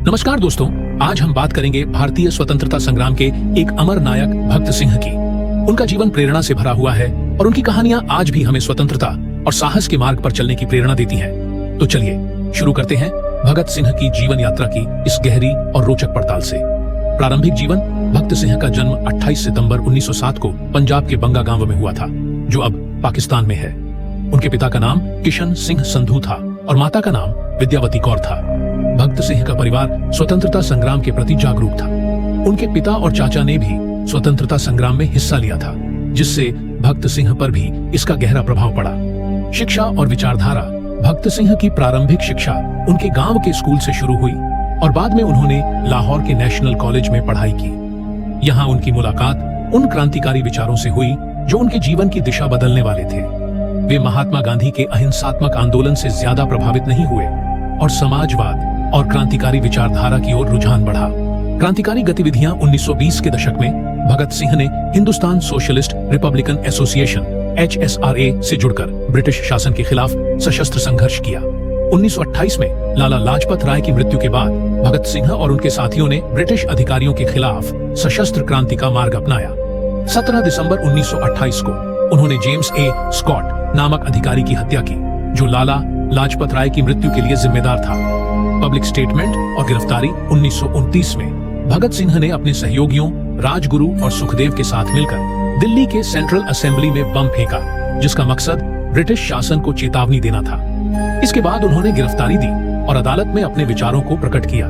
नमस्कार दोस्तों, आज हम बात करेंगे भारतीय स्वतंत्रता संग्राम के एक अमर नायक भगत सिंह की। उनका जीवन प्रेरणा से भरा हुआ है और उनकी कहानियां आज भी हमें स्वतंत्रता और साहस के मार्ग पर चलने की प्रेरणा देती हैं। तो चलिए शुरू करते हैं भगत सिंह की जीवन यात्रा की इस गहरी और रोचक पड़ताल से। प्रारंभिक जीवन। भगत सिंह का जन्म 28 सितंबर 1907 को पंजाब के बंगा गांव में हुआ था, जो अब पाकिस्तान में है। उनके पिता का नाम किशन सिंह संधू था और माता का नाम विद्यावती कौर था। भगत सिंह का परिवार स्वतंत्रता संग्राम के प्रति जागरूक था। उनके पिता और चाचा ने भी स्वतंत्रता संग्राम में हिस्सा लिया था, जिससे भगत सिंह पर भी इसका गहरा प्रभाव पड़ा। शिक्षा और विचारधारा। भगत सिंह की प्रारंभिक शिक्षा उनके गांव के स्कूल से शुरू हुई और बाद में उन्होंने लाहौर के नेशनल कॉलेज में पढ़ाई की। यहाँ उनकी मुलाकात उन क्रांतिकारी विचारों से हुई जो उनके जीवन की दिशा बदलने वाले थे। वे महात्मा गांधी के अहिंसात्मक आंदोलन से ज्यादा प्रभावित नहीं हुए और समाजवाद और क्रांतिकारी विचारधारा की ओर रुझान बढ़ा। क्रांतिकारी गतिविधियां 1920 के दशक में भगत सिंह ने Hindustan socialist Republican association HSRA से जुड़कर ब्रिटिश शासन के खिलाफ सशस्त्र संघर्ष किया। 1928 में लाला लाजपत राय की मृत्यु के बाद भगत सिंह और उनके साथियों ने ब्रिटिश अधिकारियों के खिलाफ सशस्त्र क्रांति का मार्ग अपनाया। 17 दिसंबर 1928 को उन्होंने जेम्स ए स्कॉट नामक अधिकारी की हत्या की, जो लाला लाजपत राय की मृत्यु के लिए जिम्मेदार था। पब्लिक स्टेटमेंट और गिरफ्तारी। 1929 में भगत सिंह ने अपने सहयोगियों राजगुरु और सुखदेव के साथ मिलकर दिल्ली के सेंट्रल असेंबली में बम फेंका, जिसका मकसद ब्रिटिश शासन को चेतावनी देना था। इसके बाद उन्होंने गिरफ्तारी दी और अदालत में अपने विचारों को प्रकट किया।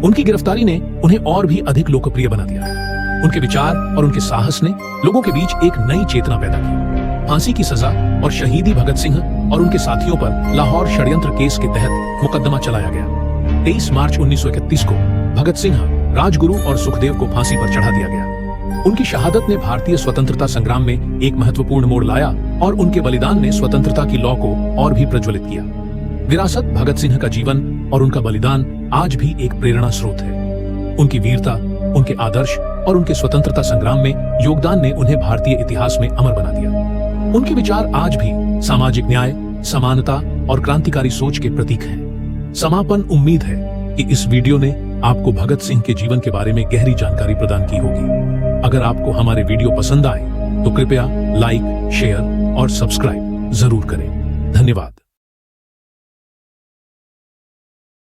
उनकी गिरफ्तारी ने उन्हें और भी अधिक लोकप्रिय बना दिया। उनके विचार और उनके साहस ने लोगों के बीच एक नई चेतना पैदा की। फांसी की सजा और शहीदी। भगत सिंह और उनके साथियों पर लाहौर षड्यंत्र केस के तहत मुकदमा चलाया गया। 23 मार्च 1931 को भगत सिंह, राजगुरु और सुखदेव को फांसी पर चढ़ा दिया गया। उनकी शहादत ने भारतीय स्वतंत्रता संग्राम में एक महत्वपूर्ण मोड़ लाया और उनके बलिदान ने स्वतंत्रता की लौ को और भी प्रज्वलित किया। विरासत। भगत सिंह का जीवन और उनका बलिदान आज भी एक प्रेरणा स्रोत है। उनकी वीरता, उनके आदर्श और उनके स्वतंत्रता संग्राम में योगदान ने उन्हें भारतीय इतिहास में अमर बना दिया। उनके विचार आज भी सामाजिक न्याय, समानता और क्रांतिकारी सोच के प्रतीक हैं। समापन। उम्मीद है कि इस वीडियो ने आपको भगत सिंह के जीवन के बारे में गहरी जानकारी प्रदान की होगी। अगर आपको हमारे वीडियो पसंद आए तो कृपया लाइक, शेयर और सब्सक्राइब जरूर करें। धन्यवाद।